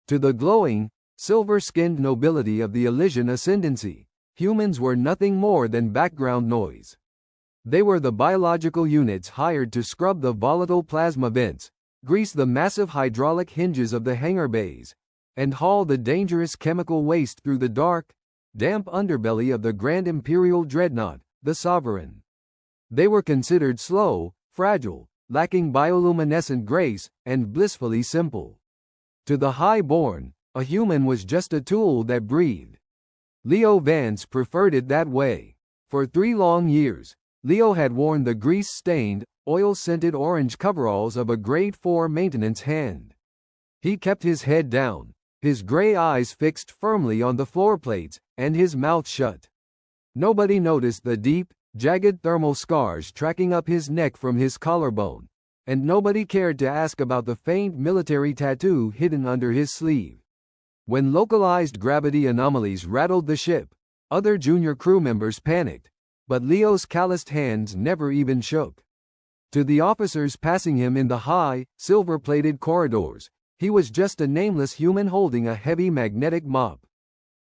To the glowing, silver-skinned nobility of the Elysian Ascendancy, humans were nothing more than background noise. They were the biological units hired to scrub the volatile plasma vents, grease the massive hydraulic hinges of the hangar bays, and haul the dangerous chemical waste through the dark, damp underbelly of the Grand Imperial Dreadnought, the Sovereign. They were considered slow, fragile, lacking bioluminescent grace, and blissfully simple. To the high-born, a human was just a tool that breathed. Leo Vance preferred it that way. For 3 long years, Leo had worn the grease-stained, oil-scented orange coveralls of a Grade 4 maintenance hand. He kept his head down, his gray eyes fixed firmly on the floor plates, and his mouth shut. Nobody noticed the deep, jagged thermal scars tracking up his neck from his collarbone, and nobody cared to ask about the faint military tattoo hidden under his sleeve. When localized gravity anomalies rattled the ship, other junior crew members panicked, but Leo's calloused hands never even shook. To the officers passing him in the high, silver-plated corridors, he was just a nameless human holding a heavy magnetic mop.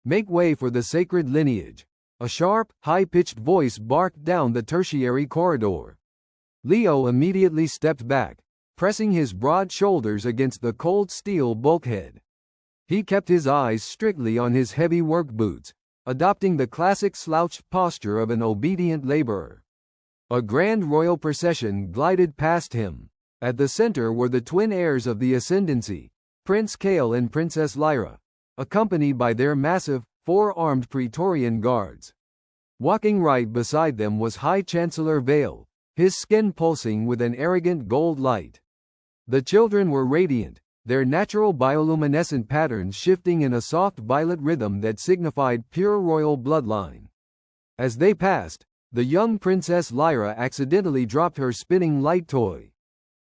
"Make way for the sacred lineage," a sharp, high-pitched voice barked down the tertiary corridor. Leo immediately stepped back, pressing his broad shoulders against the cold steel bulkhead. He kept his eyes strictly on his heavy work boots, adopting the classic slouched posture of an obedient laborer. A grand royal procession glided past him. At the center were the twin heirs of the Ascendancy, Prince Kale and Princess Lyra, accompanied by their massive, 4-armed Praetorian guards. Walking right beside them was High Chancellor Vale, his skin pulsing with an arrogant gold light. The children were radiant, their natural bioluminescent patterns shifting in a soft violet rhythm that signified pure royal bloodline. As they passed, the young Princess Lyra accidentally dropped her spinning light toy.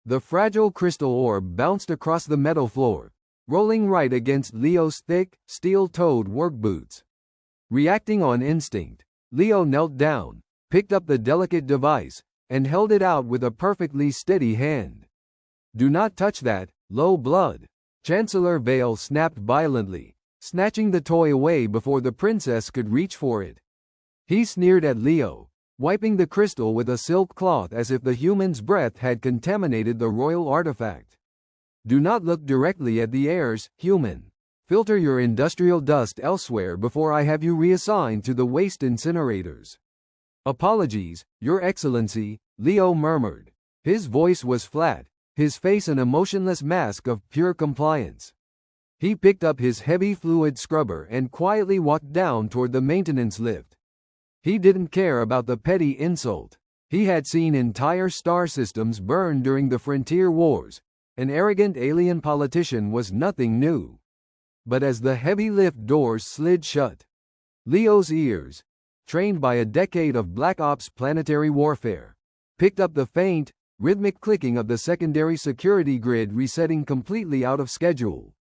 The fragile crystal orb bounced across the metal floor, rolling right against Leo's thick, steel-toed work boots. Reacting on instinct, Leo knelt down, picked up the delicate device, and held it out with a perfectly steady hand. "Do not touch that, low blood," Chancellor Vale snapped violently, snatching the toy away before the princess could reach for it. He sneered at Leo, wiping the crystal with a silk cloth as if the human's breath had contaminated the royal artifact. "Do not look directly at the heirs, human. Filter your industrial dust elsewhere before I have you reassigned to the waste incinerators." "Apologies, Your Excellency," Leo murmured. His voice was flat, his face an emotionless mask of pure compliance. He picked up his heavy fluid scrubber and quietly walked down toward the maintenance lift. He didn't care about the petty insult. He had seen entire star systems burn during the frontier wars. An arrogant alien politician was nothing new. But as the heavy lift doors slid shut, Leo's ears, trained by a decade of Black Ops planetary warfare, picked up the faint, rhythmic clicking of the secondary security grid resetting completely out of schedule.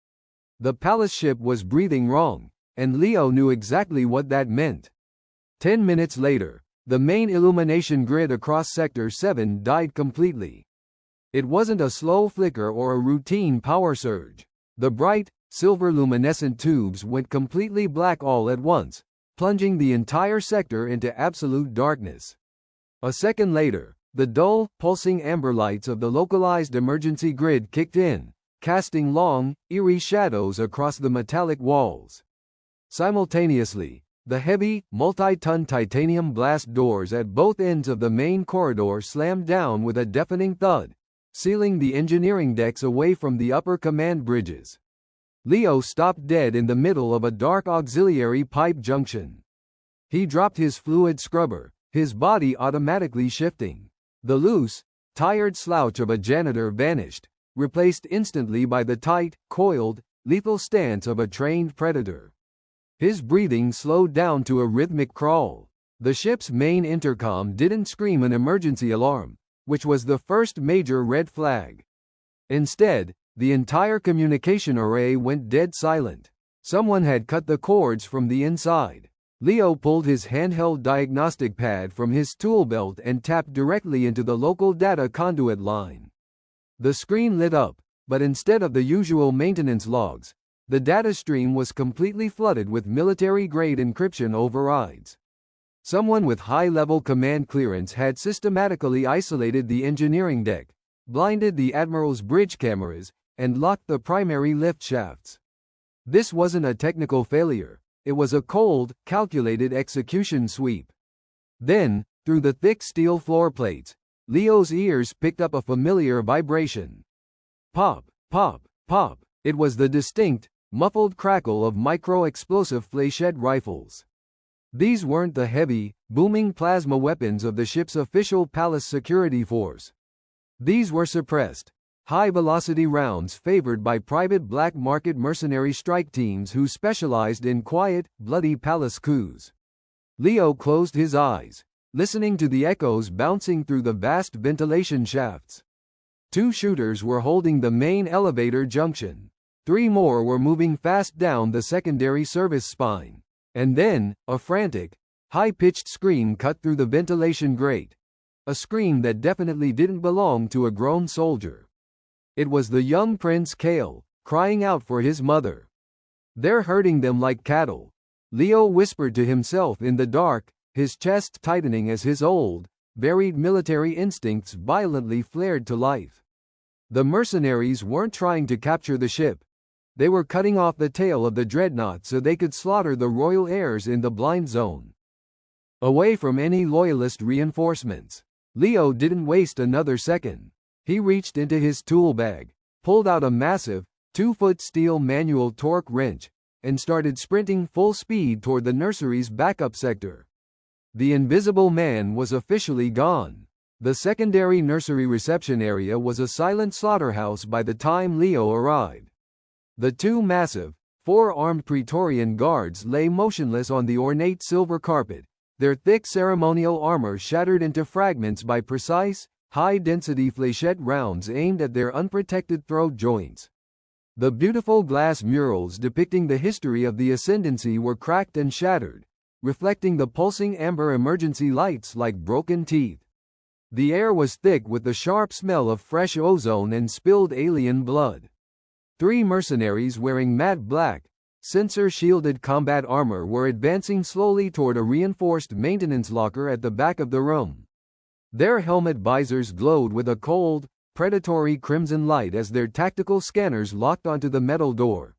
The palace ship was breathing wrong, and Leo knew exactly what that meant. 10 minutes later, the main illumination grid across Sector 7 died completely. It wasn't a slow flicker or a routine power surge. The bright, silver-luminescent tubes went completely black all at once, plunging the entire sector into absolute darkness. A second later, the dull, pulsing amber lights of the localized emergency grid kicked in, casting long, eerie shadows across the metallic walls. Simultaneously, the heavy, multi-ton titanium blast doors at both ends of the main corridor slammed down with a deafening thud, sealing the engineering decks away from the upper command bridges. Leo stopped dead in the middle of a dark auxiliary pipe junction. He dropped his fluid scrubber, his body automatically shifting. The loose, tired slouch of a janitor vanished, replaced instantly by the tight, coiled, lethal stance of a trained predator. His breathing slowed down to a rhythmic crawl. The ship's main intercom didn't scream an emergency alarm, which was the first major red flag. Instead, the entire communication array went dead silent. Someone had cut the cords from the inside. Leo pulled his handheld diagnostic pad from his tool belt and tapped directly into the local data conduit line. The screen lit up, but instead of the usual maintenance logs, The data stream was completely flooded with military-grade encryption overrides. Someone with high-level command clearance had systematically isolated the engineering deck, blinded the Admiral's bridge cameras, and locked the primary lift shafts. This wasn't a technical failure. It was a cold, calculated execution sweep. Then, through the thick steel floor plates, Leo's ears picked up a familiar vibration. Pop, pop, pop. It was the distinct, muffled crackle of micro-explosive fléchette rifles. These weren't the heavy, booming plasma weapons of the ship's official palace security force. These were suppressed, high-velocity rounds favored by private black market mercenary strike teams who specialized in quiet, bloody palace coups. Leo closed his eyes, listening to the echoes bouncing through the vast ventilation shafts. 2 shooters were holding the main elevator junction. 3 more were moving fast down the secondary service spine. And then, a frantic, high-pitched scream cut through the ventilation grate. A scream that definitely didn't belong to a grown soldier. It was the young Prince Kale, crying out for his mother. "They're herding them like cattle," Leo whispered to himself in the dark, his chest tightening as his old, buried military instincts violently flared to life. The mercenaries weren't trying to capture the ship. They were cutting off the tail of the dreadnought so they could slaughter the royal heirs in the blind zone. Away from any loyalist reinforcements, Leo didn't waste another second. He reached into his tool bag, pulled out a massive, 2-foot steel manual torque wrench, and started sprinting full speed toward the nursery's backup sector. The Invisible Man was officially gone. The secondary nursery reception area was a silent slaughterhouse by the time Leo arrived. The 2 massive, 4-armed Praetorian guards lay motionless on the ornate silver carpet, their thick ceremonial armor shattered into fragments by precise, high-density fléchette rounds aimed at their unprotected throat joints. The beautiful glass murals depicting the history of the Ascendancy were cracked and shattered, reflecting the pulsing amber emergency lights like broken teeth. The air was thick with the sharp smell of fresh ozone and spilled alien blood. 3 mercenaries wearing matte black, sensor-shielded combat armor were advancing slowly toward a reinforced maintenance locker at the back of the room. Their helmet visors glowed with a cold, predatory crimson light as their tactical scanners locked onto the metal door.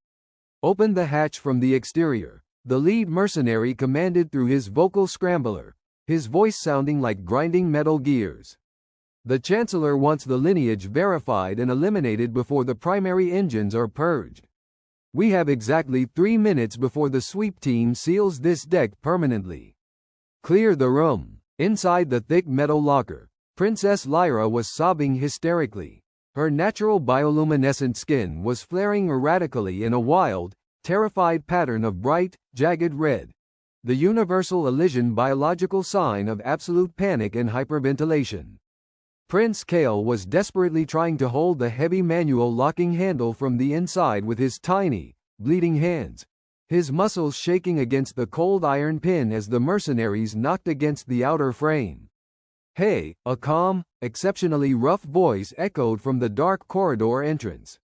"Open the hatch from the exterior," the lead mercenary commanded through his vocal scrambler, his voice sounding like grinding metal gears. "The Chancellor wants the lineage verified and eliminated before the primary engines are purged. We have exactly 3 minutes before the sweep team seals this deck permanently. Clear the room." Inside the thick metal locker, Princess Lyra was sobbing hysterically. Her natural bioluminescent skin was flaring erratically in a wild, terrified pattern of bright, jagged red. The universal Elysian biological sign of absolute panic and hyperventilation. Prince Kale was desperately trying to hold the heavy manual locking handle from the inside with his tiny, bleeding hands, his muscles shaking against the cold iron pin as the mercenaries knocked against the outer frame. "Hey," a calm, exceptionally rough voice echoed from the dark corridor entrance.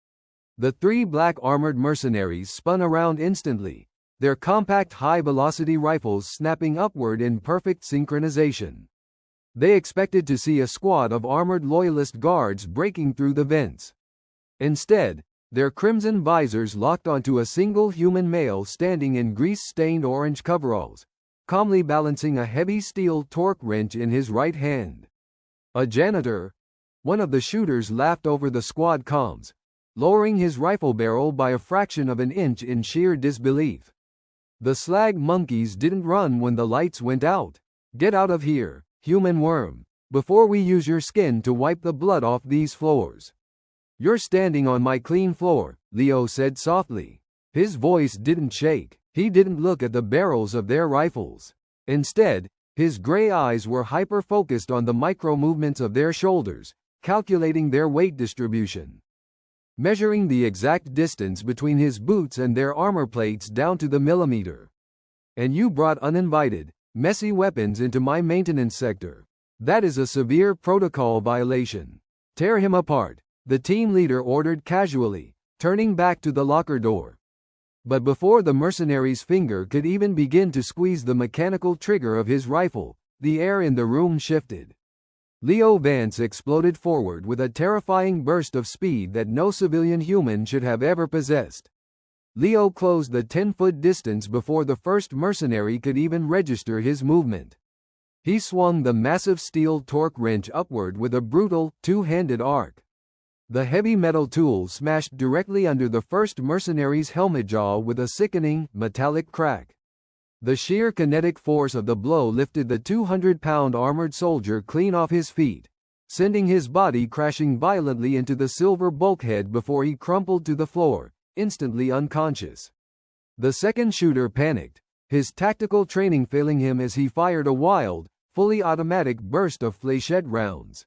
The 3 black-armored mercenaries spun around instantly, their compact high-velocity rifles snapping upward in perfect synchronization. They expected to see a squad of armored loyalist guards breaking through the vents. Instead, their crimson visors locked onto a single human male standing in grease-stained orange coveralls, calmly balancing a heavy steel torque wrench in his right hand. "A janitor?" One of the shooters laughed over the squad comms, lowering his rifle barrel by a fraction of an inch in sheer disbelief. "The slag monkeys didn't run when the lights went out. Get out of here, human worm, before we use your skin to wipe the blood off these floors." "You're standing on my clean floor," Leo said softly. His voice didn't shake. He didn't look at the barrels of their rifles. Instead, his gray eyes were hyper-focused on the micro-movements of their shoulders, calculating their weight distribution. Measuring the exact distance between his boots and their armor plates down to the millimeter. "And you brought uninvited, messy weapons into my maintenance sector. That is a severe protocol violation. Tear him apart," the team leader ordered casually, turning back to the locker door. But before the mercenary's finger could even begin to squeeze the mechanical trigger of his rifle, the air in the room shifted. Leo Vance exploded forward with a terrifying burst of speed that no civilian human should have ever possessed. Leo closed the 10-foot distance before the first mercenary could even register his movement. He swung the massive steel torque wrench upward with a brutal, two-handed arc. The heavy metal tool smashed directly under the first mercenary's helmet jaw with a sickening, metallic crack. The sheer kinetic force of the blow lifted the 200-pound armored soldier clean off his feet, sending his body crashing violently into the silver bulkhead before he crumpled to the floor, instantly unconscious. The second shooter panicked, his tactical training failing him as he fired a wild, fully automatic burst of fléchette rounds.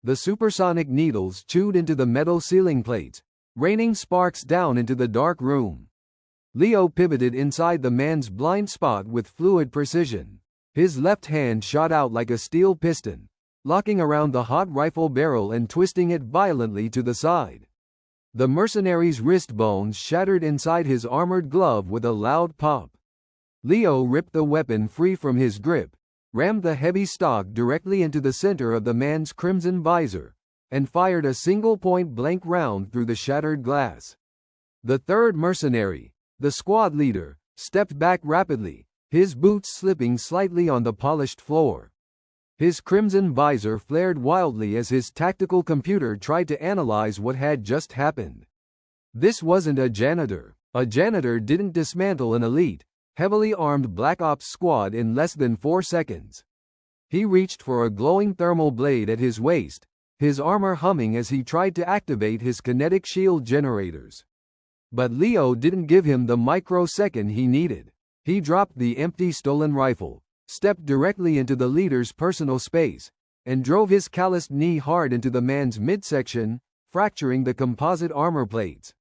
The supersonic needles chewed into the metal ceiling plates, raining sparks down into the dark room. Leo pivoted inside the man's blind spot with fluid precision. His left hand shot out like a steel piston, locking around the hot rifle barrel and twisting it violently to the side. The mercenary's wrist bones shattered inside his armored glove with a loud pop. Leo ripped the weapon free from his grip, rammed the heavy stock directly into the center of the man's crimson visor, and fired a single point-blank round through the shattered glass. The third mercenary, the squad leader, stepped back rapidly, his boots slipping slightly on the polished floor. His crimson visor flared wildly as his tactical computer tried to analyze what had just happened. This wasn't a janitor. A janitor didn't dismantle an elite, heavily armed Black Ops squad in less than 4 seconds. He reached for a glowing thermal blade at his waist, his armor humming as he tried to activate his kinetic shield generators. But Leo didn't give him the microsecond he needed. He dropped the empty stolen rifle, stepped directly into the leader's personal space, and drove his calloused knee hard into the man's midsection, fracturing the composite armor plates.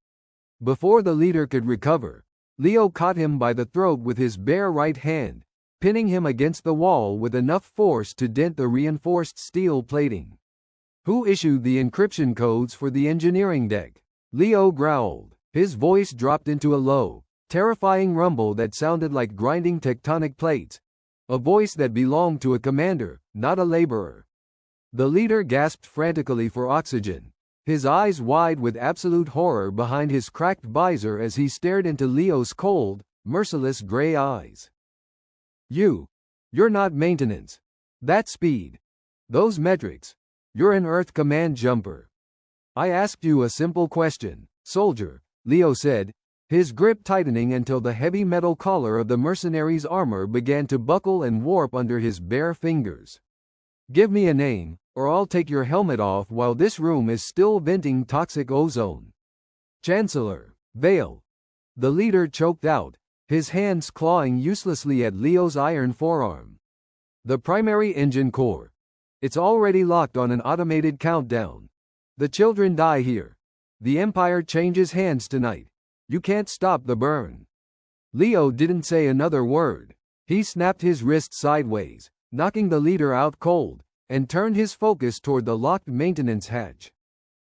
Before the leader could recover, Leo caught him by the throat with his bare right hand, pinning him against the wall with enough force to dent the reinforced steel plating. "Who issued the encryption codes for the engineering deck?" Leo growled. His voice dropped into a low, terrifying rumble that sounded like grinding tectonic plates, a voice that belonged to a commander, not a laborer. The leader gasped frantically for oxygen, his eyes wide with absolute horror behind his cracked visor as he stared into Leo's cold, merciless gray eyes. You're not maintenance. That speed. Those metrics. You're an Earth Command Jumper. I asked you a simple question, soldier, Leo said, his grip tightening until the heavy metal collar of the mercenary's armor began to buckle and warp under his bare fingers. Give me a name, or I'll take your helmet off while this room is still venting toxic ozone. Chancellor, Vale. The leader choked out, his hands clawing uselessly at Leo's iron forearm. The primary engine core. It's already locked on an automated countdown. The children die here. The Empire changes hands tonight. You can't stop the burn. Leo didn't say another word. He snapped his wrist sideways, knocking the leader out cold, and turned his focus toward the locked maintenance hatch.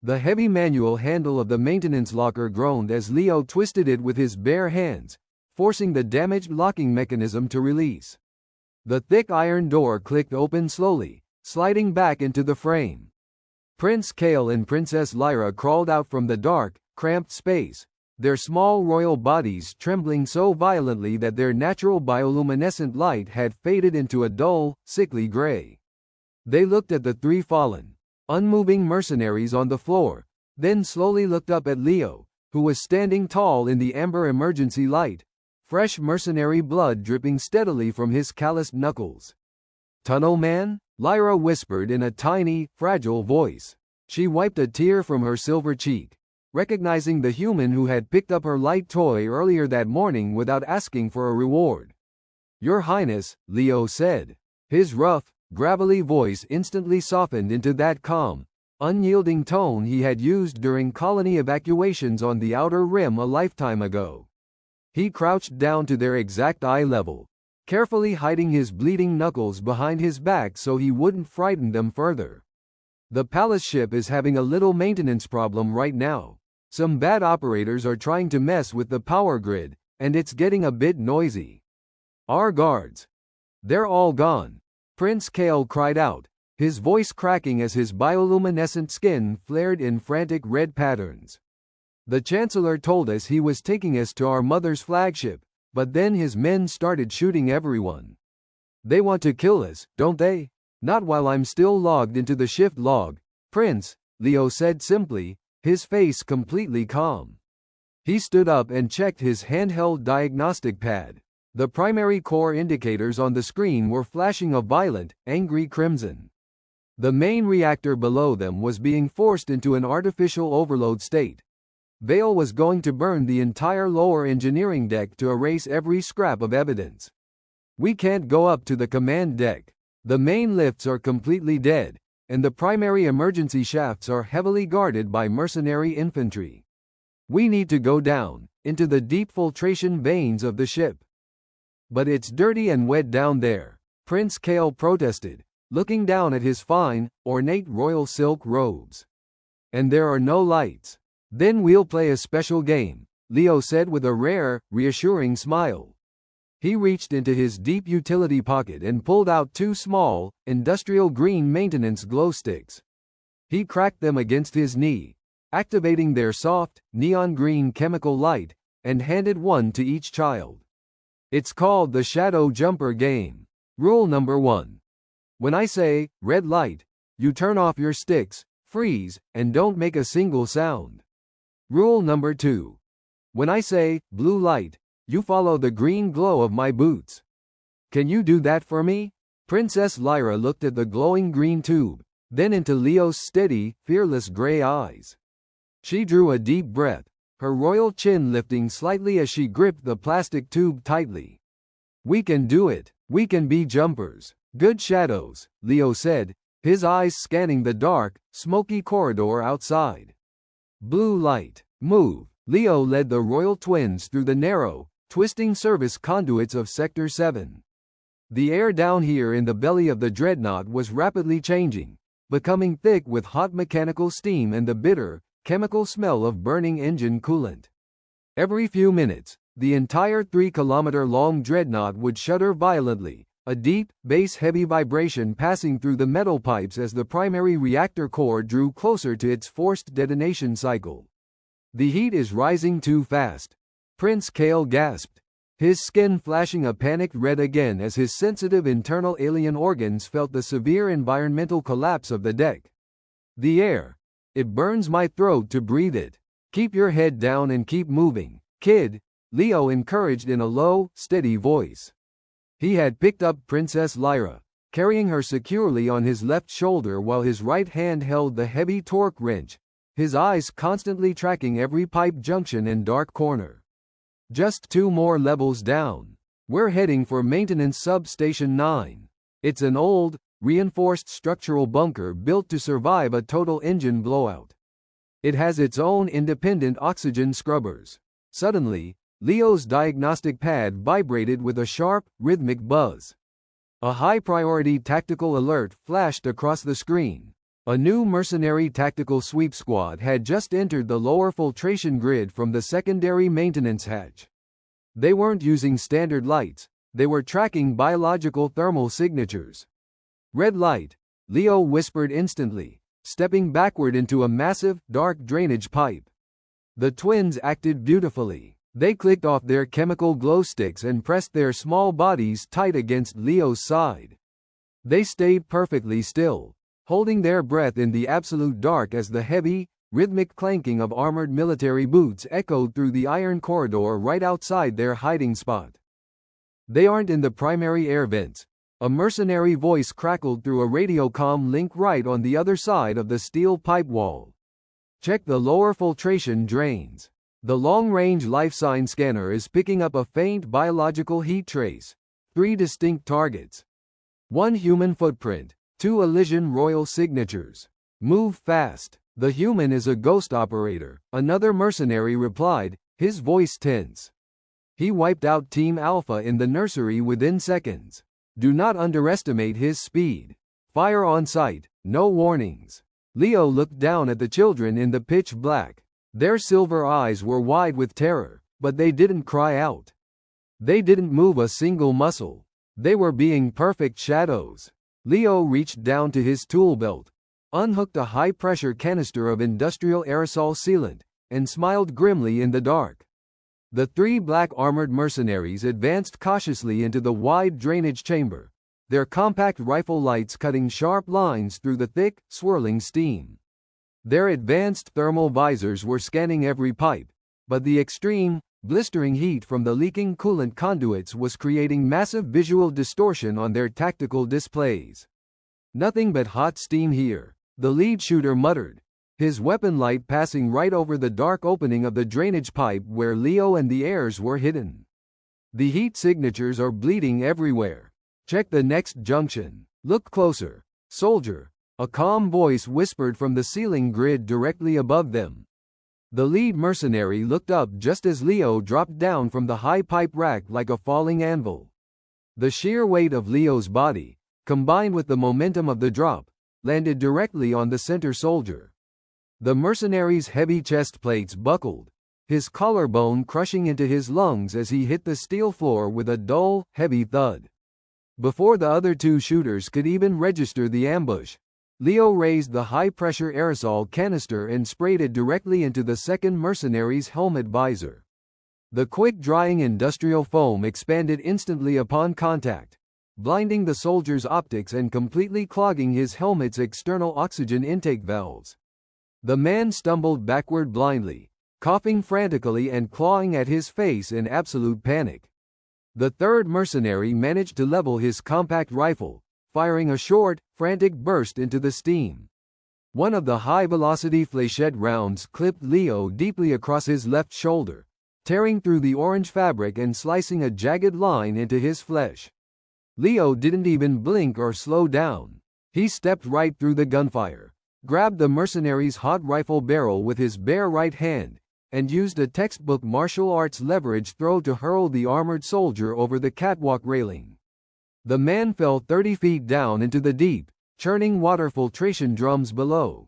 The heavy manual handle of the maintenance locker groaned as Leo twisted it with his bare hands, forcing the damaged locking mechanism to release. The thick iron door clicked open slowly, sliding back into the frame. Prince Kale and Princess Lyra crawled out from the dark, cramped space, their small royal bodies trembling so violently that their natural bioluminescent light had faded into a dull, sickly gray. They looked at the three fallen, unmoving mercenaries on the floor, then slowly looked up at Leo, who was standing tall in the amber emergency light, fresh mercenary blood dripping steadily from his calloused knuckles. "Tunnel man?" Lyra whispered in a tiny, fragile voice. She wiped a tear from her silver cheek, recognizing the human who had picked up her light toy earlier that morning without asking for a reward. "Your Highness," Leo said. His rough, gravelly voice instantly softened into that calm, unyielding tone he had used during colony evacuations on the Outer Rim a lifetime ago. He crouched down to their exact eye level, carefully hiding his bleeding knuckles behind his back so he wouldn't frighten them further. "The palace ship is having a little maintenance problem right now. Some bad operators are trying to mess with the power grid, and it's getting a bit noisy. Our guards. They're all gone. Prince Kael cried out, his voice cracking as his bioluminescent skin flared in frantic red patterns. The Chancellor told us he was taking us to our mother's flagship, but then his men started shooting everyone. They want to kill us, don't they? Not while I'm still logged into the shift log, Prince, Leo said simply, his face completely calm. He stood up and checked his handheld diagnostic pad. The primary core indicators on the screen were flashing a violent, angry crimson. The main reactor below them was being forced into an artificial overload state. Vale was going to burn the entire lower engineering deck to erase every scrap of evidence. We can't go up to the command deck. The main lifts are completely dead, and the primary emergency shafts are heavily guarded by mercenary infantry. We need to go down, into the deep filtration veins of the ship. But it's dirty and wet down there, Prince Kael protested, looking down at his fine, ornate royal silk robes. And there are no lights. Then we'll play a special game, Leo said with a rare, reassuring smile. He reached into his deep utility pocket and pulled out 2 small, industrial green maintenance glow sticks. He cracked them against his knee, activating their soft, neon green chemical light, and handed one to each child. It's called the Shadow Jumper game. Rule number 1. When I say, red light, you turn off your sticks, freeze, and don't make a single sound. Rule number 2. When I say, blue light, you follow the green glow of my boots. Can you do that for me? Princess Lyra looked at the glowing green tube, then into Leo's steady, fearless gray eyes. She drew a deep breath, her royal chin lifting slightly as she gripped the plastic tube tightly. We can do it. We can be jumpers. Good shadows, Leo said, his eyes scanning the dark, smoky corridor outside. Blue light. Move. Leo led the royal twins through the narrow, twisting service conduits of Sector 7. The air down here in the belly of the Dreadnought was rapidly changing, becoming thick with hot mechanical steam and the bitter, chemical smell of burning engine coolant. Every few minutes, the entire 3-kilometer-long Dreadnought would shudder violently, a deep, bass-heavy vibration passing through the metal pipes as the primary reactor core drew closer to its forced detonation cycle. The heat is rising too fast. Prince Kael gasped, his skin flashing a panicked red again as his sensitive internal alien organs felt the severe environmental collapse of the deck. The air. It burns my throat to breathe it. Keep your head down and keep moving, kid, Leo encouraged in a low, steady voice. He had picked up Princess Lyra, carrying her securely on his left shoulder while his right hand held the heavy torque wrench, his eyes constantly tracking every pipe junction and dark corner. Just 2 more levels down. We're heading for Maintenance Substation 9. It's an old, reinforced structural bunker built to survive a total engine blowout. It has its own independent oxygen scrubbers. Suddenly, Leo's diagnostic pad vibrated with a sharp, rhythmic buzz. A high-priority tactical alert flashed across the screen. A new mercenary tactical sweep squad had just entered the lower filtration grid from the secondary maintenance hatch. They weren't using standard lights, they were tracking biological thermal signatures. Red light, Leo whispered instantly, stepping backward into a massive, dark drainage pipe. The twins acted beautifully. They clicked off their chemical glow sticks and pressed their small bodies tight against Leo's side. They stayed perfectly still, holding their breath in the absolute dark as the heavy, rhythmic clanking of armored military boots echoed through the iron corridor right outside their hiding spot. They aren't in the primary air vents. A mercenary voice crackled through a radiocom link right on the other side of the steel pipe wall. Check the lower filtration drains. The long-range life sign scanner is picking up a faint biological heat trace. 3 distinct targets. 1 human footprint. 2 Elysian royal signatures. Move fast. The human is a ghost operator, another mercenary replied, his voice tense. He wiped out Team Alpha in the nursery within seconds. Do not underestimate his speed. Fire on sight, no warnings. Leo looked down at the children in the pitch black. Their silver eyes were wide with terror, but they didn't cry out. They didn't move a single muscle. They were being perfect shadows. Leo reached down to his tool belt, unhooked a high-pressure canister of industrial aerosol sealant, and smiled grimly in the dark. The three black armored mercenaries advanced cautiously into the wide drainage chamber, their compact rifle lights cutting sharp lines through the thick, swirling steam. Their advanced thermal visors were scanning every pipe, but the extreme, blistering heat from the leaking coolant conduits was creating massive visual distortion on their tactical displays. "Nothing but hot steam here," the lead shooter muttered, his weapon light passing right over the dark opening of the drainage pipe where Leo and the heirs were hidden. "The heat signatures are bleeding everywhere. Check the next junction. Look closer, soldier," a calm voice whispered from the ceiling grid directly above them. The lead mercenary looked up just as Leo dropped down from the high pipe rack like a falling anvil. The sheer weight of Leo's body, combined with the momentum of the drop, landed directly on the center soldier. The mercenary's heavy chest plates buckled, his collarbone crushing into his lungs as he hit the steel floor with a dull, heavy thud. Before the other two shooters could even register the ambush, Leo raised the high-pressure aerosol canister and sprayed it directly into the second mercenary's helmet visor. The quick-drying industrial foam expanded instantly upon contact, blinding the soldier's optics and completely clogging his helmet's external oxygen intake valves. The man stumbled backward blindly, coughing frantically and clawing at his face in absolute panic. The third mercenary managed to level his compact rifle, firing a short, frantic burst into the steam. One of the high-velocity fléchette rounds clipped Leo deeply across his left shoulder, tearing through the orange fabric and slicing a jagged line into his flesh. Leo didn't even blink or slow down. He stepped right through the gunfire, grabbed the mercenary's hot rifle barrel with his bare right hand, and used a textbook martial arts leverage throw to hurl the armored soldier over the catwalk railing. The man fell 30 feet down into the deep, churning water filtration drums below.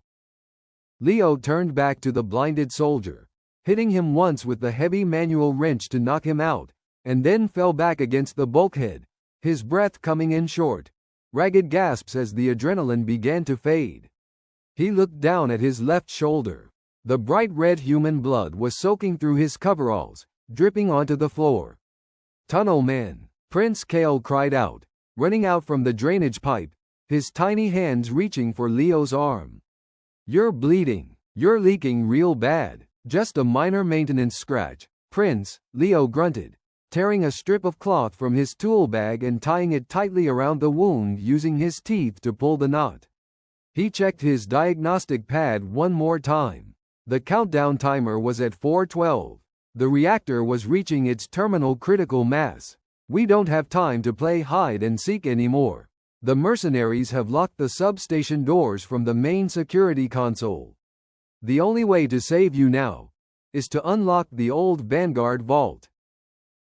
Leo turned back to the blinded soldier, hitting him once with the heavy manual wrench to knock him out, and then fell back against the bulkhead, his breath coming in short, ragged gasps as the adrenaline began to fade. He looked down at his left shoulder. The bright red human blood was soaking through his coveralls, dripping onto the floor. "Tunnel man!" Prince Kale cried out, running out from the drainage pipe, his tiny hands reaching for Leo's arm. "You're bleeding. You're leaking real bad." "Just a minor maintenance scratch, Prince," Leo grunted, tearing a strip of cloth from his tool bag and tying it tightly around the wound using his teeth to pull the knot. He checked his diagnostic pad one more time. The countdown timer was at 4:12. The reactor was reaching its terminal critical mass. "We don't have time to play hide and seek anymore. The mercenaries have locked the substation doors from the main security console. The only way to save you now is to unlock the old Vanguard vault."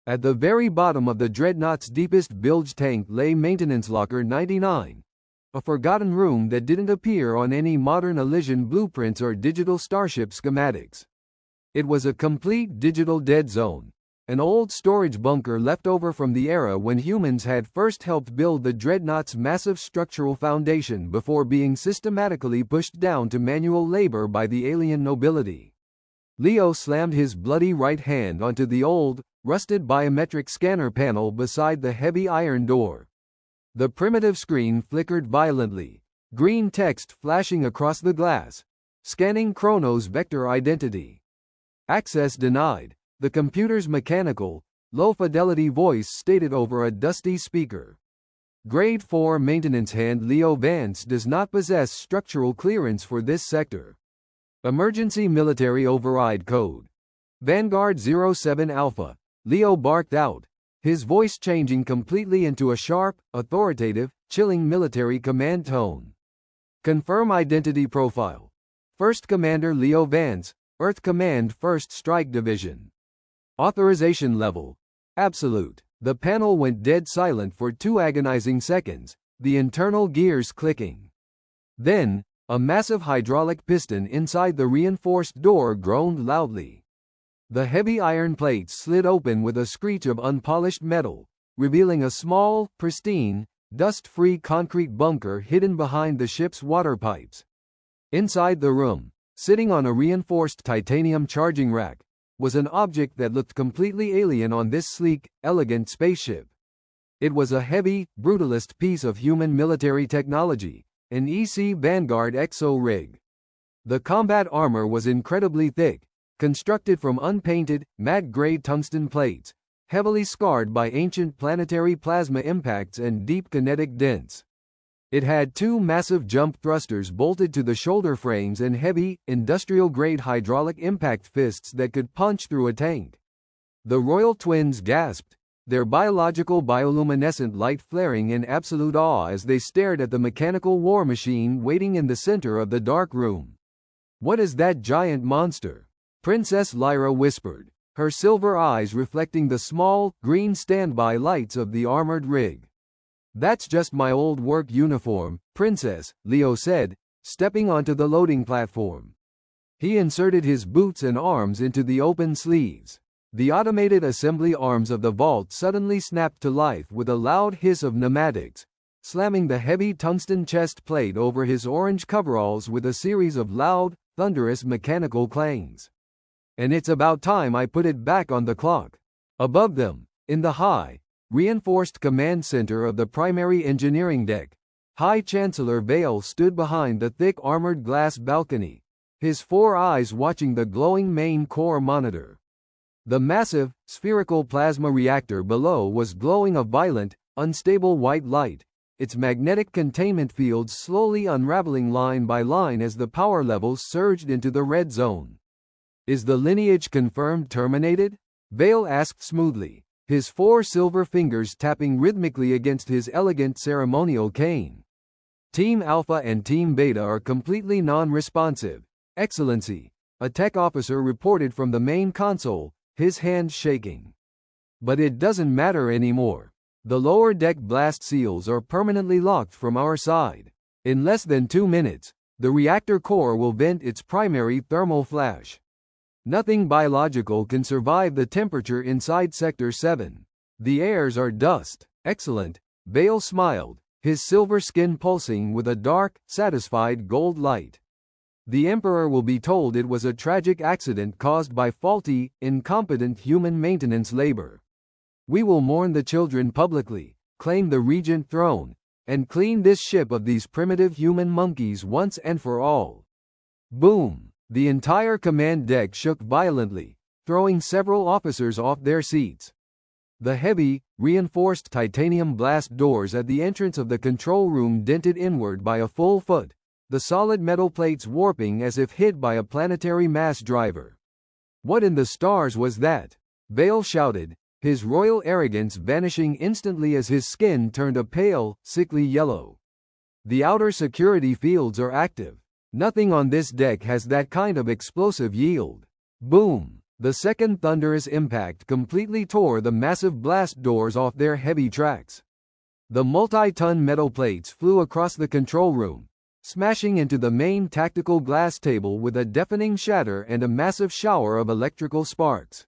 At the very bottom of the Dreadnought's deepest bilge tank lay Maintenance Locker 99, a forgotten room that didn't appear on any modern Elysian blueprints or digital starship schematics. It was a complete digital dead zone, an old storage bunker left over from the era when humans had first helped build the Dreadnought's massive structural foundation before being systematically pushed down to manual labor by the alien nobility. Leo slammed his bloody right hand onto the old, rusted biometric scanner panel beside the heavy iron door. The primitive screen flickered violently, green text flashing across the glass, scanning Chrono's vector identity. "Access denied," the computer's mechanical, low-fidelity voice stated over a dusty speaker. "Grade 4 maintenance hand Leo Vance does not possess structural clearance for this sector. Emergency military override code. Vanguard 07 Alpha," Leo barked out, his voice changing completely into a sharp, authoritative, chilling military command tone. "Confirm identity profile. First Commander Leo Vance, Earth Command 1st Strike Division. Authorization level: absolute." The panel went dead silent for 2 agonizing seconds, the internal gears clicking. Then, A massive hydraulic piston inside the reinforced door groaned loudly. The heavy iron plates slid open with a screech of unpolished metal, revealing a small, pristine, dust-free concrete bunker hidden behind the ship's water pipes. Inside the room, sitting on a reinforced titanium charging rack, was an object that looked completely alien on this sleek, elegant spaceship. It was a heavy, brutalist piece of human military technology, an EC Vanguard exo-rig. The combat armor was incredibly thick, constructed from unpainted, matte-gray tungsten plates, heavily scarred by ancient planetary plasma impacts and deep kinetic dents. It had two massive jump thrusters bolted to the shoulder frames and heavy, industrial-grade hydraulic impact fists that could punch through a tank. The royal twins gasped, their biological bioluminescent light flaring in absolute awe as they stared at the mechanical war machine waiting in the center of the dark room. "What is that giant monster?" Princess Lyra whispered, her silver eyes reflecting the small, green standby lights of the armored rig. "That's just my old work uniform, Princess," Leo said, stepping onto the loading platform. He inserted his boots and arms into the open sleeves. The automated assembly arms of the vault suddenly snapped to life with a loud hiss of pneumatics, slamming the heavy tungsten chest plate over his orange coveralls with a series of loud, thunderous mechanical clangs. "And it's about time I put it back on the clock." Above them, in the high, reinforced command center of the primary engineering deck, High Chancellor Vale stood behind the thick armored glass balcony, his four eyes watching the glowing main core monitor. The massive, spherical plasma reactor below was glowing a violent, unstable white light, its magnetic containment fields slowly unraveling line by line as the power levels surged into the red zone. "Is the lineage confirmed terminated?" Vale asked smoothly, his four silver fingers tapping rhythmically against his elegant ceremonial cane. "Team Alpha and Team Beta are completely non-responsive, Excellency," a tech officer reported from the main console, his hands shaking. "But it doesn't matter anymore. The lower deck blast seals are permanently locked from our side. In less than 2 minutes, the reactor core will vent its primary thermal flash. Nothing biological can survive the temperature inside Sector 7. The airs are dust." "Excellent," Vale smiled, his silver skin pulsing with a dark, satisfied gold light. "The Emperor will be told it was a tragic accident caused by faulty, incompetent human maintenance labor. We will mourn the children publicly, claim the regent throne, and clean this ship of these primitive human monkeys once and for all." Boom! The entire command deck shook violently, throwing several officers off their seats. The heavy, reinforced titanium blast doors at the entrance of the control room dented inward by a full foot, the solid metal plates warping as if hit by a planetary mass driver. "What in the stars was that?" Vale shouted, his royal arrogance vanishing instantly as his skin turned a pale, sickly yellow. "The outer security fields are active. Nothing on this deck has that kind of explosive yield." Boom! The second thunderous impact completely tore the massive blast doors off their heavy tracks. The multi-ton metal plates flew across the control room, smashing into the main tactical glass table with a deafening shatter and a massive shower of electrical sparks.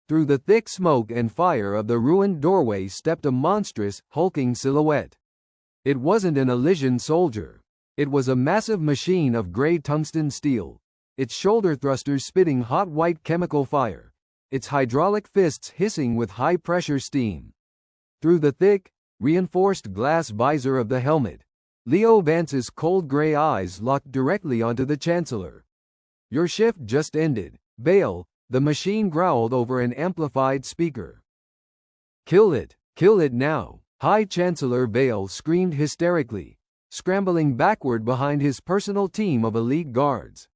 Through the thick smoke and fire of the ruined doorway stepped a monstrous, hulking silhouette. It wasn't an Elysian soldier. It was a massive machine of gray tungsten steel, its shoulder thrusters spitting hot white chemical fire, its hydraulic fists hissing with high-pressure steam. Through the thick, reinforced glass visor of the helmet, Leo Vance's cold gray eyes locked directly onto the Chancellor. "Your shift just ended, Vale," the machine growled over an amplified speaker. Kill it now," High Chancellor Vale screamed hysterically, scrambling backward behind his personal team of elite guards.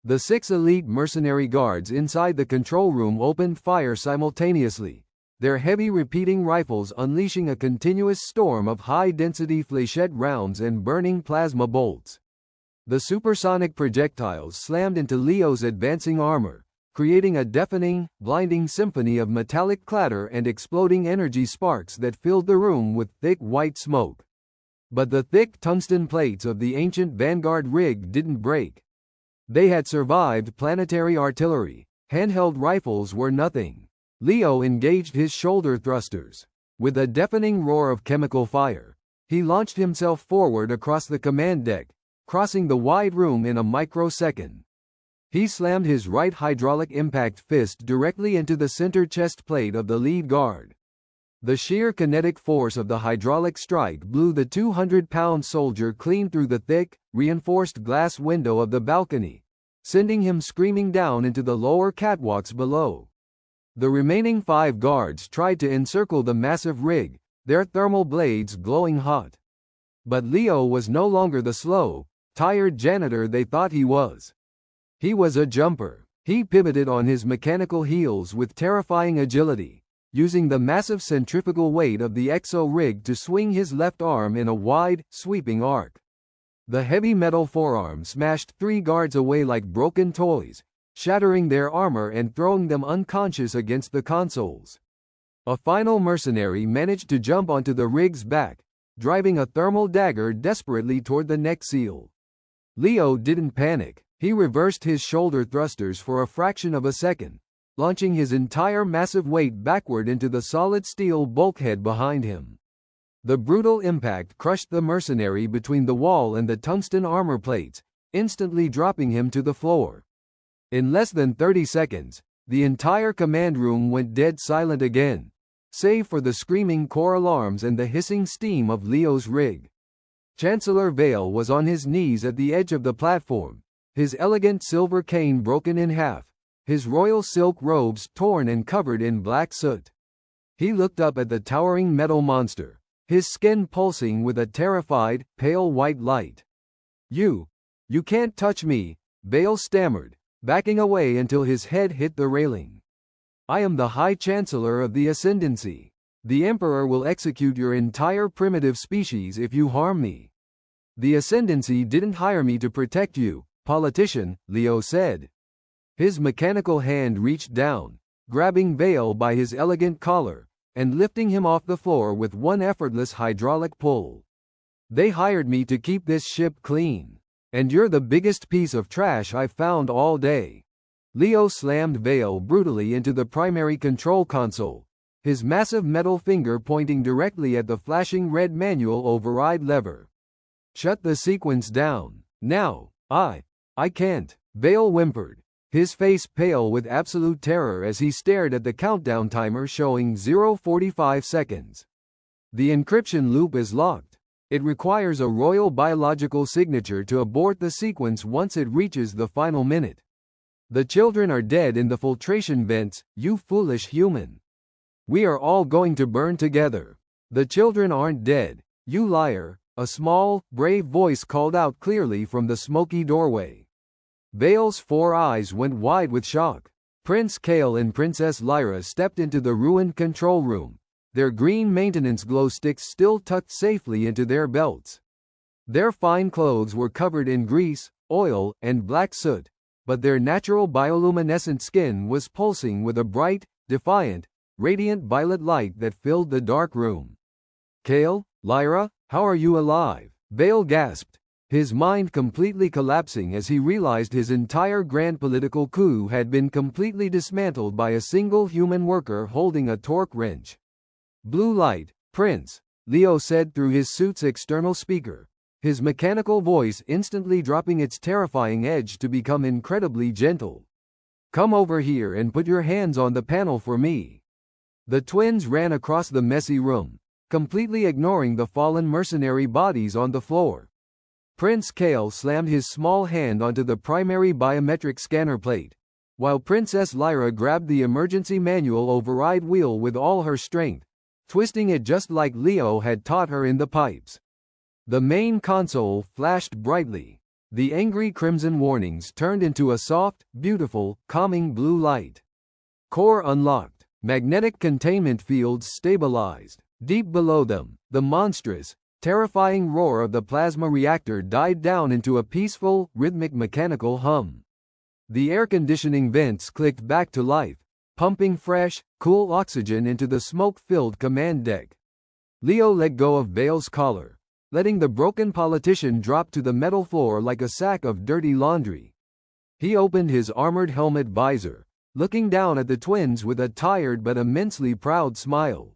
The 6 elite mercenary guards inside the control room opened fire simultaneously, their heavy repeating rifles unleashing a continuous storm of high-density fléchette rounds and burning plasma bolts. The supersonic projectiles slammed into Leo's advancing armor, creating a deafening, blinding symphony of metallic clatter and exploding energy sparks that filled the room with thick white smoke. But the thick tungsten plates of the ancient Vanguard rig didn't break. They had survived planetary artillery. Handheld rifles were nothing. Leo engaged his shoulder thrusters. With a deafening roar of chemical fire, he launched himself forward across the command deck, crossing the wide room in a microsecond. He slammed his right hydraulic impact fist directly into the center chest plate of the lead guard. The sheer kinetic force of the hydraulic strike blew the 200-pound soldier clean through the thick, reinforced glass window of the balcony, sending him screaming down into the lower catwalks below. The remaining 5 guards tried to encircle the massive rig, their thermal blades glowing hot. But Leo was no longer the slow, tired janitor they thought he was. He was a jumper. He pivoted on his mechanical heels with terrifying agility, using the massive centrifugal weight of the exo-rig to swing his left arm in a wide, sweeping arc. The heavy metal forearm smashed 3 guards away like broken toys, shattering their armor and throwing them unconscious against the consoles. A final mercenary managed to jump onto the rig's back, driving a thermal dagger desperately toward the neck seal. Leo didn't panic. He reversed his shoulder thrusters for a fraction of a second, launching his entire massive weight backward into the solid steel bulkhead behind him. The brutal impact crushed the mercenary between the wall and the tungsten armor plates, instantly dropping him to the floor. In less than 30 seconds, the entire command room went dead silent again, save for the screaming core alarms and the hissing steam of Leo's rig. Chancellor Vale was on his knees at the edge of the platform, his elegant silver cane broken in half, his royal silk robes torn and covered in black soot. He looked up at the towering metal monster, his skin pulsing with a terrified, pale white light. You can't touch me," Vale stammered, backing away until his head hit the railing. "I am the High Chancellor of the Ascendancy. The Emperor will execute your entire primitive species if you harm me." "The Ascendancy didn't hire me to protect you, politician," Leo said. His mechanical hand reached down, grabbing Vale by his elegant collar, and lifting him off the floor with one effortless hydraulic pull. "They hired me to keep this ship clean. And you're the biggest piece of trash I've found all day." Leo slammed Vale brutally into the primary control console, his massive metal finger pointing directly at the flashing red manual override lever. "Shut the sequence down, now." I can't," Vale whimpered, his face pale with absolute terror as he stared at the countdown timer showing 0:45 seconds. "The encryption loop is locked. It requires a royal biological signature to abort the sequence once it reaches the final minute. The children are dead in the filtration vents, you foolish human. We are all going to burn together." "The children aren't dead, you liar," a small, brave voice called out clearly from the smoky doorway. Vale's 4 eyes went wide with shock. Prince Kale and Princess Lyra stepped into the ruined control room, their green maintenance glow sticks still tucked safely into their belts. Their fine clothes were covered in grease, oil, and black soot, but their natural bioluminescent skin was pulsing with a bright, defiant, radiant violet light that filled the dark room. "Kale, Lyra, how are you alive?" Vale gasped, his mind completely collapsing as he realized his entire grand political coup had been completely dismantled by a single human worker holding a torque wrench. "Blue light, Prince," Leo said through his suit's external speaker, his mechanical voice instantly dropping its terrifying edge to become incredibly gentle. "Come over here and put your hands on the panel for me." The twins ran across the messy room, completely ignoring the fallen mercenary bodies on the floor. Prince Kale slammed his small hand onto the primary biometric scanner plate, while Princess Lyra grabbed the emergency manual override wheel with all her strength, twisting it just like Leo had taught her in the pipes. The main console flashed brightly. The angry crimson warnings turned into a soft, beautiful, calming blue light. Core unlocked. Magnetic containment fields stabilized. Deep below them, the monstrous, terrifying roar of the plasma reactor died down into a peaceful, rhythmic mechanical hum. The air conditioning vents clicked back to life, pumping fresh, cool oxygen into the smoke-filled command deck. Leo let go of Vale's collar, letting the broken politician drop to the metal floor like a sack of dirty laundry. He opened his armored helmet visor, looking down at the twins with a tired but immensely proud smile.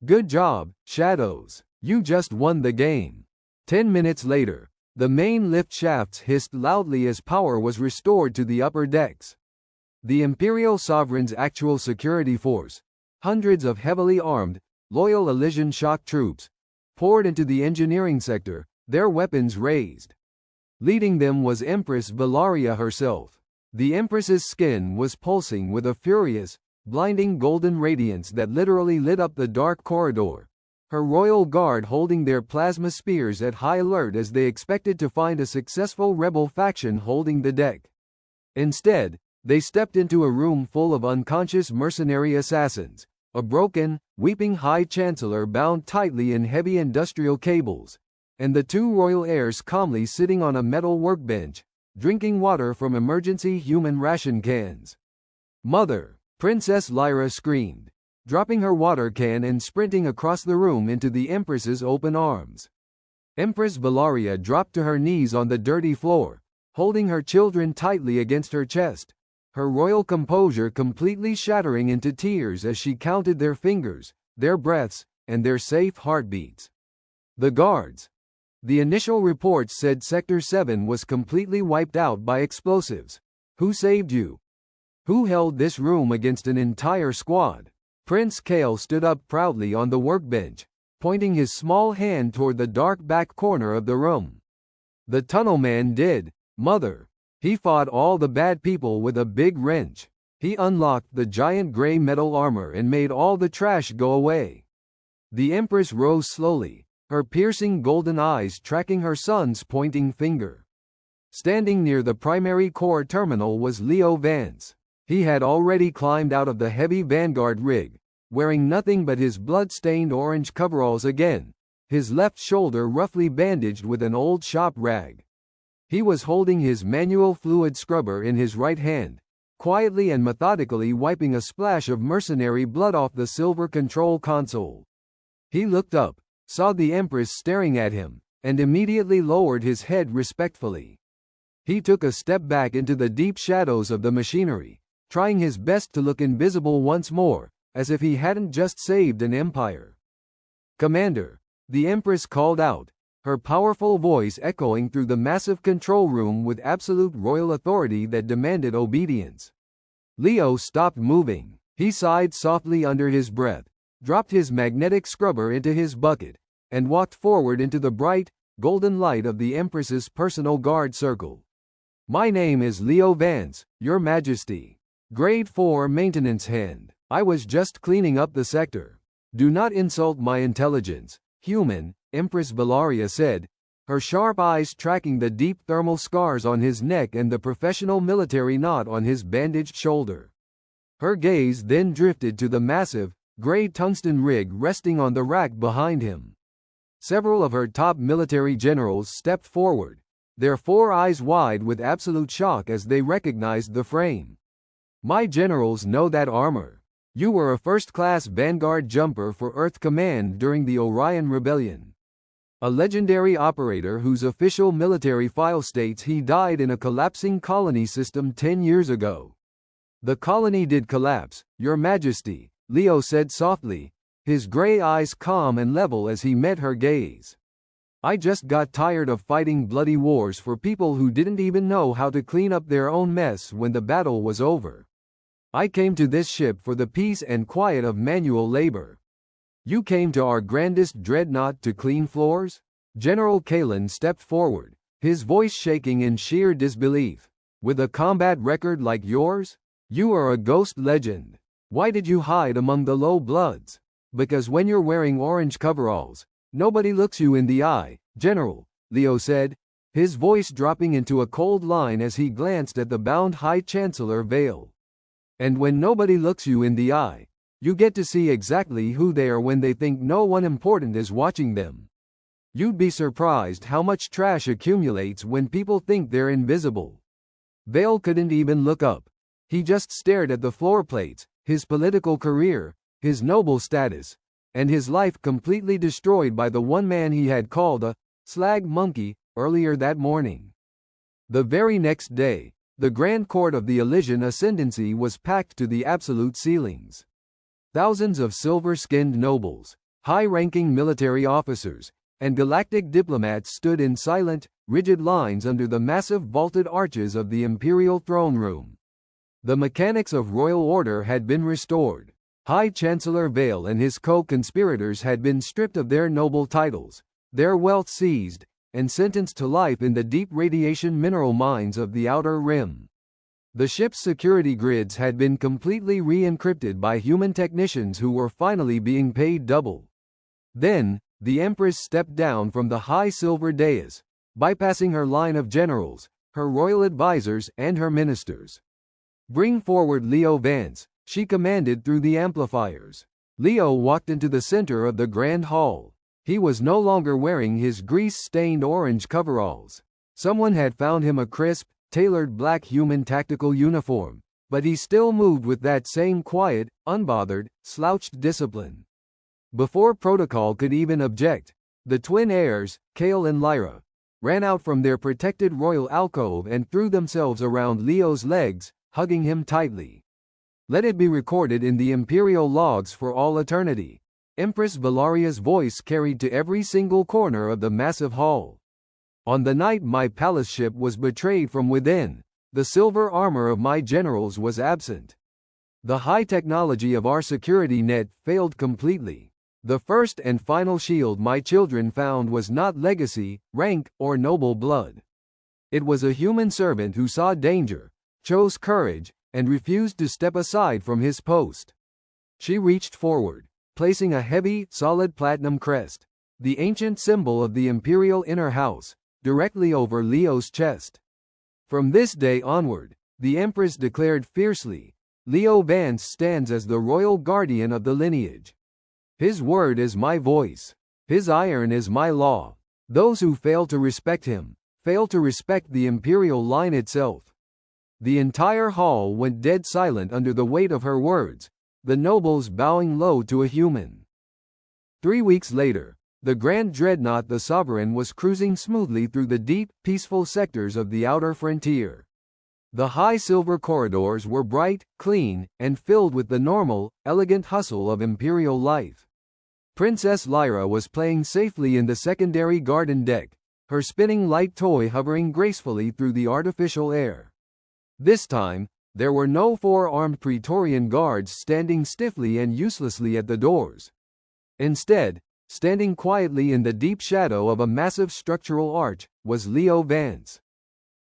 Good job, Shadows. You just won the game. 10 minutes later, the main lift shafts hissed loudly as power was restored to the upper decks. The Imperial Sovereign's actual security force, hundreds of heavily armed, loyal Elysian shock troops, poured into the engineering sector, their weapons raised. Leading them was Empress Valeria herself. The Empress's skin was pulsing with a furious, blinding golden radiance that literally lit up the dark corridor, her royal guard holding their plasma spears at high alert as they expected to find a successful rebel faction holding the deck. Instead, they stepped into a room full of unconscious mercenary assassins, a broken, weeping High Chancellor bound tightly in heavy industrial cables, and the two royal heirs calmly sitting on a metal workbench, drinking water from emergency human ration cans. "Mother!" Princess Lyra screamed, dropping her water can and sprinting across the room into the Empress's open arms. Empress Valeria dropped to her knees on the dirty floor, holding her children tightly against her chest, her royal composure completely shattering into tears as she counted their fingers, their breaths, and their safe heartbeats. The guards. The initial reports said Sector 7 was completely wiped out by explosives. Who saved you? Who held this room against an entire squad? Prince Kale stood up proudly on the workbench, pointing his small hand toward the dark back corner of the room. The tunnel man did, Mother. He fought all the bad people with a big wrench. He unlocked the giant gray metal armor and made all the trash go away. The Empress rose slowly, her piercing golden eyes tracking her son's pointing finger. Standing near the primary core terminal was Leo Vance. He had already climbed out of the heavy Vanguard rig, wearing nothing but his blood-stained orange coveralls again, his left shoulder roughly bandaged with an old shop rag. He was holding his manual fluid scrubber in his right hand, quietly and methodically wiping a splash of mercenary blood off the silver control console. He looked up, saw the Empress staring at him, and immediately lowered his head respectfully. He took a step back into the deep shadows of the machinery, trying his best to look invisible once more, as if he hadn't just saved an empire. "Commander," the Empress called out, her powerful voice echoing through the massive control room with absolute royal authority that demanded obedience. Leo stopped moving. He sighed softly under his breath, dropped his magnetic scrubber into his bucket, and walked forward into the bright, golden light of the Empress's personal guard circle. "My name is Leo Vance, Your Majesty. Grade 4 maintenance hand. I was just cleaning up the sector. Do not insult my intelligence, human," Empress Valeria said, her sharp eyes tracking the deep thermal scars on his neck and the professional military knot on his bandaged shoulder. Her gaze then drifted to the massive, gray tungsten rig resting on the rack behind him. Several of her top military generals stepped forward, their four eyes wide with absolute shock as they recognized the frame. "My generals know that armor. You were a first-class Vanguard Jumper for Earth Command during the Orion Rebellion. A legendary operator whose official military file states he died in a collapsing colony system 10 years ago." "The colony did collapse, Your Majesty," Leo said softly, his gray eyes calm and level as he met her gaze. "I just got tired of fighting bloody wars for people who didn't even know how to clean up their own mess when the battle was over. I came to this ship for the peace and quiet of manual labor. You came to our grandest dreadnought to clean floors?" General Kalen stepped forward, his voice shaking in sheer disbelief. "With a combat record like yours? You are a ghost legend. Why did you hide among the low bloods? Because when you're wearing orange coveralls, nobody looks you in the eye, General," Leo said, his voice dropping into a cold line as he glanced at the bound High Chancellor Vale. "And when nobody looks you in the eye, you get to see exactly who they are when they think no one important is watching them. You'd be surprised how much trash accumulates when people think they're invisible." Vale couldn't even look up. He just stared at the floor plates, his political career, his noble status, and his life completely destroyed by the one man he had called a slag monkey earlier that morning. The very next day, the Grand Court of the Elysian Ascendancy was packed to the absolute ceilings. Thousands of silver-skinned nobles, high-ranking military officers, and galactic diplomats stood in silent, rigid lines under the massive vaulted arches of the Imperial throne room. The mechanics of royal order had been restored. High Chancellor Vale and his co-conspirators had been stripped of their noble titles, their wealth seized, and sentenced to life in the deep radiation mineral mines of the Outer Rim. The ship's security grids had been completely re-encrypted by human technicians who were finally being paid double. Then, the Empress stepped down from the high silver dais, bypassing her line of generals, her royal advisors, and her ministers. "Bring forward Leo Vance," she commanded through the amplifiers. Leo walked into the center of the grand hall. He was no longer wearing his grease-stained orange coveralls. Someone had found him a crisp, tailored black human tactical uniform, but he still moved with that same quiet, unbothered, slouched discipline. Before protocol could even object, the twin heirs, Kale and Lyra, ran out from their protected royal alcove and threw themselves around Leo's legs, hugging him tightly. "Let it be recorded in the imperial logs for all eternity," Empress Valaria's voice carried to every single corner of the massive hall. "On the night my palace ship was betrayed from within, the silver armor of my generals was absent. The high technology of our security net failed completely. The first and final shield my children found was not legacy, rank, or noble blood. It was a human servant who saw danger, chose courage, and refused to step aside from his post." She reached forward, placing a heavy, solid platinum crest, the ancient symbol of the imperial inner house, directly over Leo's chest. "From this day onward," the Empress declared fiercely, "Leo Vance stands as the royal guardian of the lineage. His word is my voice. His iron is my law. Those who fail to respect him, fail to respect the imperial line itself." The entire hall went dead silent under the weight of her words, the nobles bowing low to a human. 3 weeks later, the Grand Dreadnought the Sovereign was cruising smoothly through the deep, peaceful sectors of the outer frontier. The high silver corridors were bright, clean, and filled with the normal, elegant hustle of imperial life. Princess Lyra was playing safely in the secondary garden deck, her spinning light toy hovering gracefully through the artificial air. This time, there were no 4-armed Praetorian guards standing stiffly and uselessly at the doors. Instead, standing quietly in the deep shadow of a massive structural arch, was Leo Vance.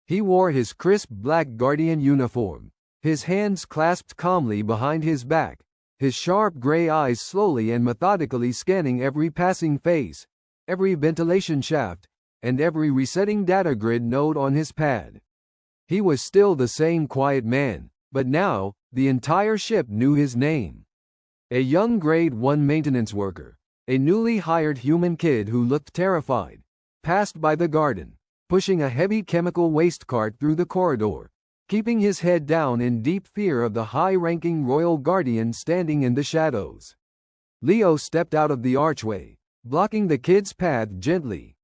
He wore his crisp black guardian uniform, his hands clasped calmly behind his back, his sharp gray eyes slowly and methodically scanning every passing face, every ventilation shaft, and every resetting data grid node on his pad. He was still the same quiet man, but now, the entire ship knew his name. A young Grade 1 maintenance worker, a newly hired human kid who looked terrified, passed by the garden, pushing a heavy chemical waste cart through the corridor, keeping his head down in deep fear of the high-ranking royal guardian standing in the shadows. Leo stepped out of the archway, blocking the kid's path gently.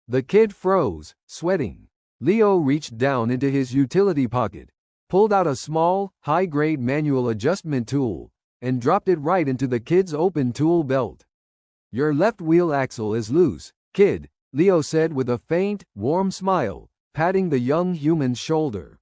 The kid froze, sweating. Leo reached down into his utility pocket, pulled out a small, high-grade manual adjustment tool, and dropped it right into the kid's open tool belt. "Your left wheel axle is loose, kid," Leo said with a faint, warm smile, patting the young human's shoulder.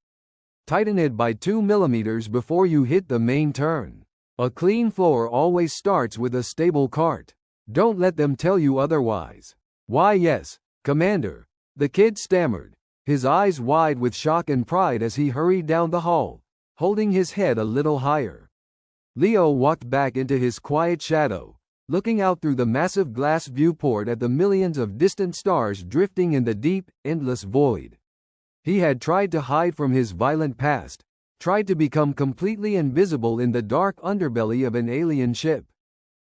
"Tighten it by 2 millimeters before you hit the main turn. A clean floor always starts with a stable cart. Don't let them tell you otherwise." "Why yes, Commander," the kid stammered, his eyes wide with shock and pride as he hurried down the hall, holding his head a little higher. Leo walked back into his quiet shadow, looking out through the massive glass viewport at the millions of distant stars drifting in the deep, endless void. He had tried to hide from his violent past, tried to become completely invisible in the dark underbelly of an alien ship.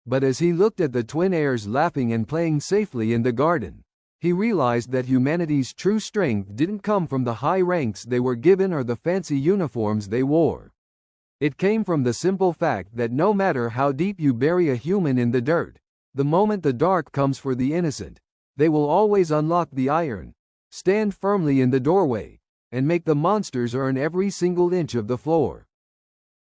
But as he looked at the twin heirs laughing and playing safely in the garden, he realized that humanity's true strength didn't come from the high ranks they were given or the fancy uniforms they wore. It came from the simple fact that no matter how deep you bury a human in the dirt, The moment the dark comes for the innocent, they will always unlock the iron, stand firmly in the doorway, and make the monsters earn every single inch of the floor.